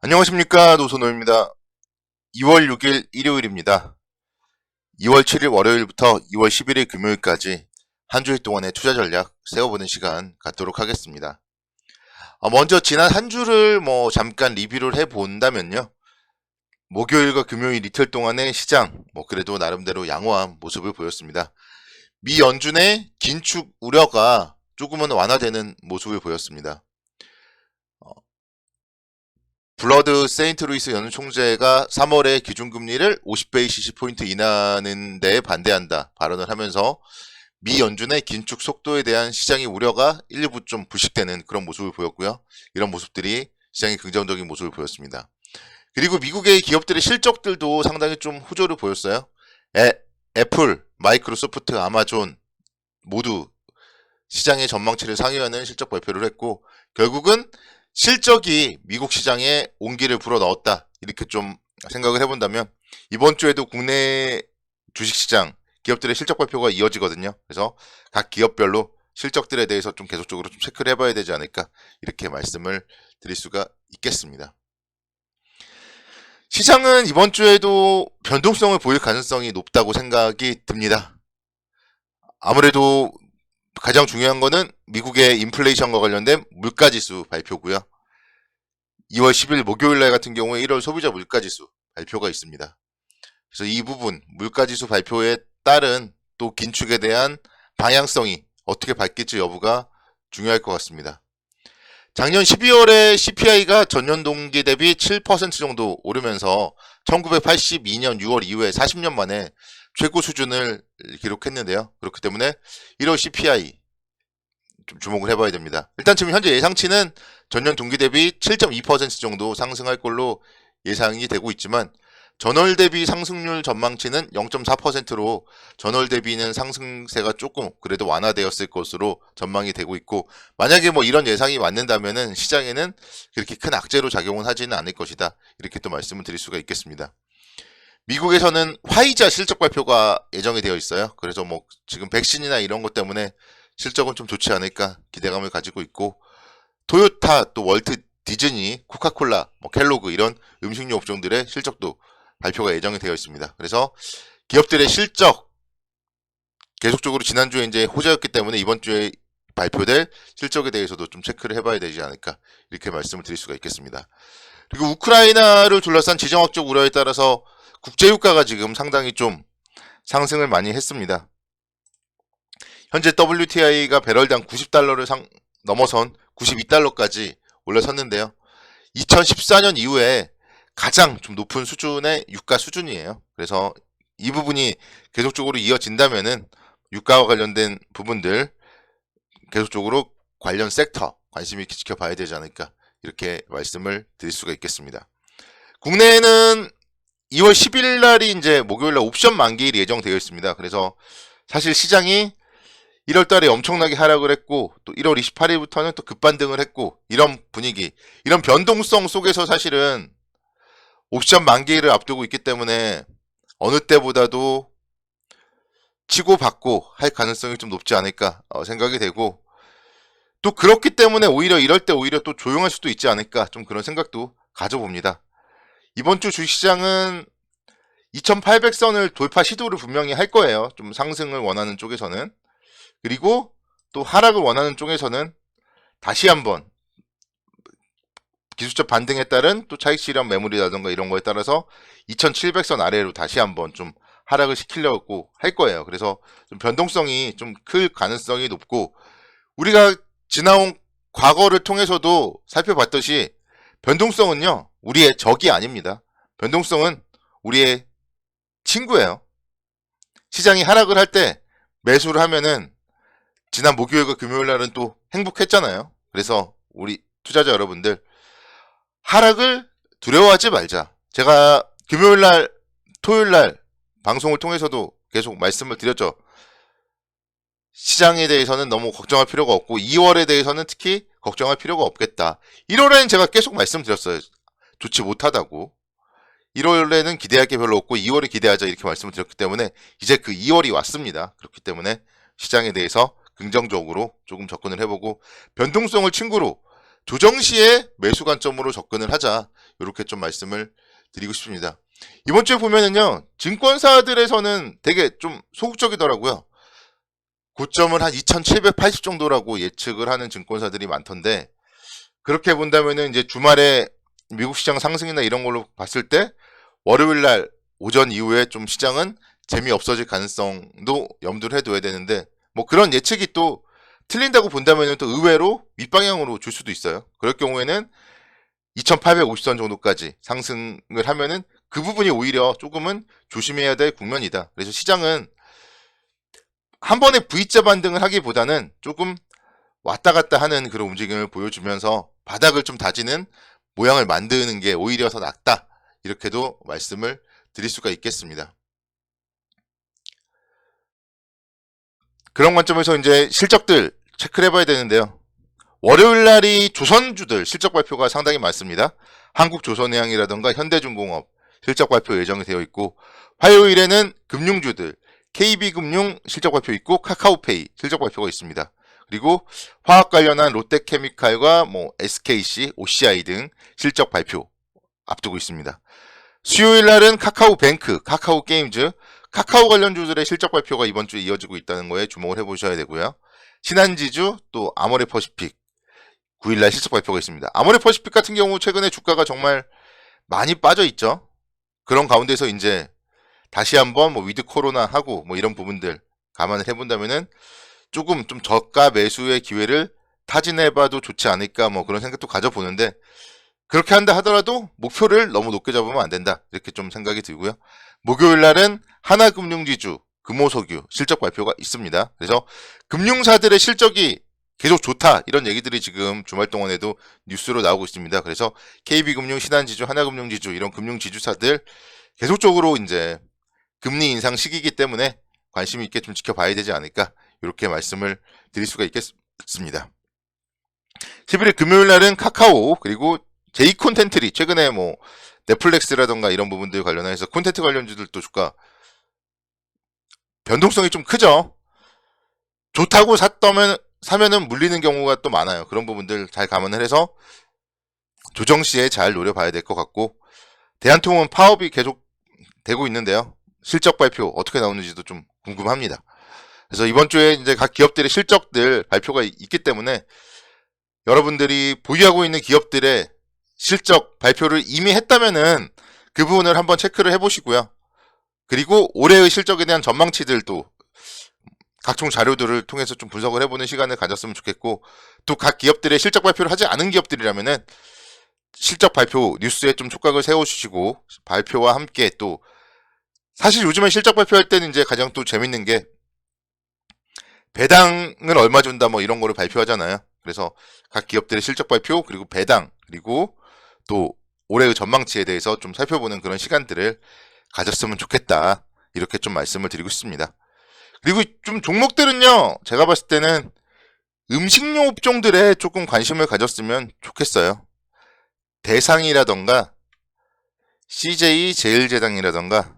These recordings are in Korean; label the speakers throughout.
Speaker 1: 안녕하십니까, 노선호입니다. 2월 6일 일요일입니다. 2월 7일 월요일부터 2월 11일 금요일까지 한 주일 동안의 투자 전략 세워보는 시간 갖도록 하겠습니다. 먼저 지난 한 주를 잠깐 리뷰를 해본다면요. 목요일과 금요일 이틀 동안의 시장, 그래도 나름대로 양호한 모습을 보였습니다. 미 연준의 긴축 우려가 조금은 완화되는 모습을 보였습니다. 블러드 세인트루이스 연준 총재가 3월에 기준금리를 50베이시스 포인트 인하하는 데 반대한다 발언을 하면서 미 연준의 긴축 속도에 대한 시장의 우려가 일부 좀 부식되는 그런 모습을 보였고요. 이런 모습들이 시장의 긍정적인 모습을 보였습니다. 그리고 미국의 기업들의 실적들도 상당히 좀 호조를 보였어요. 애플, 마이크로소프트, 아마존 모두 시장의 전망치를 상회하는 실적 발표를 했고, 결국은 실적이 미국 시장에 온기를 불어넣었다, 이렇게 좀 생각을 해본다면 이번 주에도 국내 주식시장 기업들의 실적 발표가 이어지거든요. 그래서 각 기업별로 실적들에 대해서 좀 계속적으로 좀 체크를 해봐야 되지 않을까, 이렇게 말씀을 드릴 수가 있겠습니다. 시장은 이번 주에도 변동성을 보일 가능성이 높다고 생각이 듭니다. 아무래도 가장 중요한 거는 미국의 인플레이션과 관련된 물가지수 발표고요. 2월 10일 목요일날 같은 경우에 1월 소비자 물가지수 발표가 있습니다. 그래서 이 부분 물가지수 발표에 따른 또 긴축에 대한 방향성이 어떻게 바뀔지 여부가 중요할 것 같습니다. 작년 12월에 CPI가 전년 동기 대비 7% 정도 오르면서 1982년 6월 이후에 40년 만에 최고 수준을 기록했는데요. 그렇기 때문에 1월 CPI 좀 주목을 해봐야 됩니다. 일단 지금 현재 예상치는 전년 동기 대비 7.2% 정도 상승할 걸로 예상이 되고 있지만, 전월 대비 상승률 전망치는 0.4%로 전월 대비는 상승세가 조금 그래도 완화되었을 것으로 전망이 되고 있고, 만약에 이런 예상이 맞는다면은 시장에는 그렇게 큰 악재로 작용은 하지는 않을 것이다, 이렇게 또 말씀을 드릴 수가 있겠습니다. 미국에서는 화이자 실적 발표가 예정이 되어 있어요. 그래서 지금 백신이나 이런 것 때문에 실적은 좀 좋지 않을까 기대감을 가지고 있고, 토요타, 또 월트 디즈니, 코카콜라, 켈로그 이런 음식료 업종들의 실적도 발표가 예정이 되어 있습니다. 그래서 기업들의 실적 계속적으로 지난주에 이제 호재였기 때문에 이번 주에 발표될 실적에 대해서도 좀 체크를 해봐야 되지 않을까, 이렇게 말씀을 드릴 수가 있겠습니다. 그리고 우크라이나를 둘러싼 지정학적 우려에 따라서 국제유가가 지금 상당히 좀 상승을 많이 했습니다. 현재 WTI가 배럴당 90달러를 넘어선 92달러까지 올라섰는데요. 2014년 이후에 가장 좀 높은 수준의 유가 수준이에요. 그래서 이 부분이 계속적으로 이어진다면은 유가와 관련된 부분들 계속적으로 관련 섹터 관심 있게 지켜봐야 되지 않을까, 이렇게 말씀을 드릴 수가 있겠습니다. 국내에는 2월 10일 날이 이제 목요일날 옵션 만기일이 예정되어 있습니다. 그래서 사실 시장이 1월 달에 엄청나게 하락을 했고, 또 1월 28일부터는 또 급반등을 했고, 이런 분위기, 이런 변동성 속에서 사실은 옵션 만기일을 앞두고 있기 때문에 어느 때보다도 치고받고 할 가능성이 좀 높지 않을까 생각이 되고, 또 그렇기 때문에 오히려 이럴 때 오히려 또 조용할 수도 있지 않을까, 좀 그런 생각도 가져봅니다. 이번 주 주식시장은 2800선을 돌파 시도를 분명히 할 거예요. 좀 상승을 원하는 쪽에서는. 그리고 또 하락을 원하는 쪽에서는 다시 한번 기술적 반등에 따른 또 차익 실현 매물이라던가 이런 거에 따라서 2700선 아래로 다시 한번 좀 하락을 시키려고 할 거예요. 그래서 좀 변동성이 좀 클 가능성이 높고, 우리가 지나온 과거를 통해서도 살펴봤듯이 변동성은요, 우리의 적이 아닙니다. 변동성은 우리의 친구예요. 시장이 하락을 할 때 매수를 하면은 지난 목요일과 금요일 날은 또 행복했잖아요. 그래서 우리 투자자 여러분들, 하락을 두려워하지 말자. 제가 금요일 날, 토요일 날 방송을 통해서도 계속 말씀을 드렸죠. 시장에 대해서는 너무 걱정할 필요가 없고 2월에 대해서는 특히 걱정할 필요가 없겠다. 1월에는 제가 계속 말씀드렸어요. 좋지 못하다고. 1월에는 기대할 게 별로 없고 2월에 기대하자, 이렇게 말씀을 드렸기 때문에 이제 그 2월이 왔습니다. 그렇기 때문에 시장에 대해서 긍정적으로 조금 접근을 해보고, 변동성을 친구로 조정 시에 매수 관점으로 접근을 하자, 이렇게 좀 말씀을 드리고 싶습니다. 이번 주에 보면은요, 증권사들에서는 되게 좀 소극적이더라고요. 고점을 한 2780 정도라고 예측을 하는 증권사들이 많던데, 그렇게 본다면은 이제 주말에 미국 시장 상승이나 이런 걸로 봤을 때 월요일 날 오전 이후에 좀 시장은 재미없어질 가능성도 염두를 해둬야 되는데, 뭐 그런 예측이 또 틀린다고 본다면은 또 의외로 윗방향으로 줄 수도 있어요. 그럴 경우에는 2850선 정도까지 상승을 하면은 그 부분이 오히려 조금은 조심해야 될 국면이다. 그래서 시장은 한 번에 V자 반등을 하기보다는 조금 왔다 갔다 하는 그런 움직임을 보여주면서 바닥을 좀 다지는 모양을 만드는 게 오히려 더 낫다. 이렇게도 말씀을 드릴 수가 있겠습니다. 그런 관점에서 이제 실적들 체크를 해봐야 되는데요. 월요일 날이 조선주들 실적 발표가 상당히 많습니다. 한국조선해양이라던가 현대중공업 실적 발표 예정이 되어 있고, 화요일에는 금융주들 KB금융 실적 발표 있고 카카오페이 실적 발표가 있습니다. 그리고 화학 관련한 롯데케미칼과 뭐 SKC, OCI 등 실적 발표 앞두고 있습니다. 수요일 날은 카카오뱅크, 카카오게임즈, 카카오 관련주들의 실적 발표가 이번 주에 이어지고 있다는 거에 주목을 해보셔야 되고요. 신한지주 또 아모레퍼시픽 9일날 실적 발표가 있습니다. 아모레퍼시픽 같은 경우 최근에 주가가 정말 많이 빠져 있죠. 그런 가운데서 이제 다시 한번 뭐 위드 코로나 하고 뭐 이런 부분들 감안을 해본다면은 조금 좀 저가 매수의 기회를 타진해봐도 좋지 않을까 뭐 그런 생각도 가져보는데, 그렇게 한다 하더라도 목표를 너무 높게 잡으면 안 된다. 이렇게 좀 생각이 들고요. 목요일 날은 하나금융지주, 금호석유 실적 발표가 있습니다. 그래서 금융사들의 실적이 계속 좋다. 이런 얘기들이 지금 주말 동안에도 뉴스로 나오고 있습니다. 그래서 KB금융, 신한지주, 하나금융지주 이런 금융지주사들 계속적으로 이제 금리 인상 시기이기 때문에 관심 있게 좀 지켜봐야 되지 않을까. 이렇게 말씀을 드릴 수가 있겠습니다. 11일 금요일 날은 카카오 그리고 제이콘텐트리 최근에 뭐 넷플릭스라던가 이런 부분들 관련해서 콘텐츠 관련주들도 주가 변동성이 좀 크죠. 좋다고 사면은 물리는 경우가 또 많아요. 그런 부분들 잘 감안을 해서 조정 시에 잘 노려봐야 될 것 같고, 대한통운 파업이 계속 되고 있는데요. 실적 발표 어떻게 나오는지도 좀 궁금합니다. 그래서 이번 주에 이제 각 기업들의 실적들 발표가 있기 때문에 여러분들이 보유하고 있는 기업들의 실적 발표를 이미 했다면은 그 부분을 한번 체크를 해보시고요. 그리고 올해의 실적에 대한 전망치들도 각종 자료들을 통해서 좀 분석을 해보는 시간을 가졌으면 좋겠고, 또 각 기업들의 실적 발표를 하지 않은 기업들이라면은 실적 발표 뉴스에 좀 촉각을 세워주시고, 발표와 함께 또 사실 요즘에 실적 발표할 때는 이제 가장 또 재밌는 게 배당을 얼마 준다 뭐 이런 거를 발표하잖아요. 그래서 각 기업들의 실적 발표 그리고 배당 그리고 또 올해의 전망치에 대해서 좀 살펴보는 그런 시간들을 가졌으면 좋겠다. 이렇게 좀 말씀을 드리고 싶습니다. 그리고 좀 종목들은요, 제가 봤을 때는 음식료 업종들에 조금 관심을 가졌으면 좋겠어요. 대상이라던가 CJ 제일제당이라던가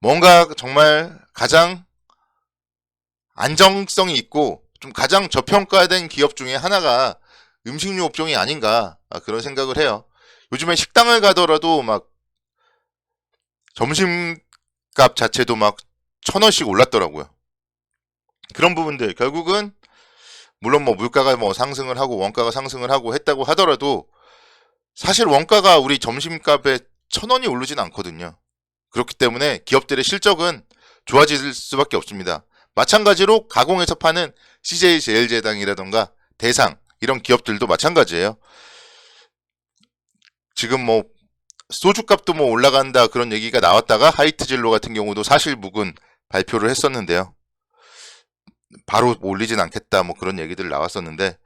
Speaker 1: 뭔가 정말 가장 안정성이 있고 좀 가장 저평가된 기업 중에 하나가 음식료 업종이 아닌가 그런 생각을 해요. 요즘에 식당을 가더라도 막 점심값 자체도 막 1,000원씩 올랐더라고요. 그런 부분들 결국은 물론 뭐 물가가 뭐 상승을 하고 원가가 상승을 하고 했다고 하더라도 사실 원가가 우리 점심값에 1,000원이 오르진 않거든요. 그렇기 때문에 기업들의 실적은 좋아질 수밖에 없습니다. 마찬가지로 가공해서 파는 CJ 제일제당이라던가 대상 이런 기업들도 마찬가지예요. 지금 뭐 소주값도 뭐 올라간다 그런 얘기가 나왔다가 하이트진로 같은 경우도 사실 묵은 발표를 했었는데요. 바로 올리진 않겠다 뭐 그런 얘기들 나왔었는데,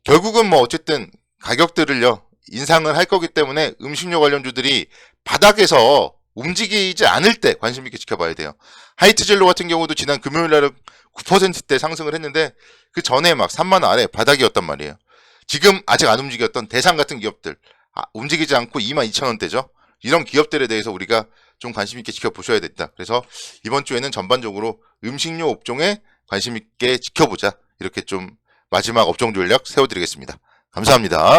Speaker 1: 결국은 뭐 어쨌든 가격들을요 인상을 할 거기 때문에 음식료 관련주들이 바닥에서 움직이지 않을 때 관심 있게 지켜봐야 돼요. 하이트진로 같은 경우도 지난 금요일 날은 9%대 상승을 했는데 그 전에 막 3만 원 아래 바닥이었단 말이에요. 지금 아직 안 움직였던 대상 같은 기업들 움직이지 않고 22,000원대죠. 이런 기업들에 대해서 우리가 좀 관심 있게 지켜보셔야 된다. 그래서 이번 주에는 전반적으로 음식료 업종에 관심 있게 지켜보자. 이렇게 좀 마지막 업종 전략 세워드리겠습니다. 감사합니다.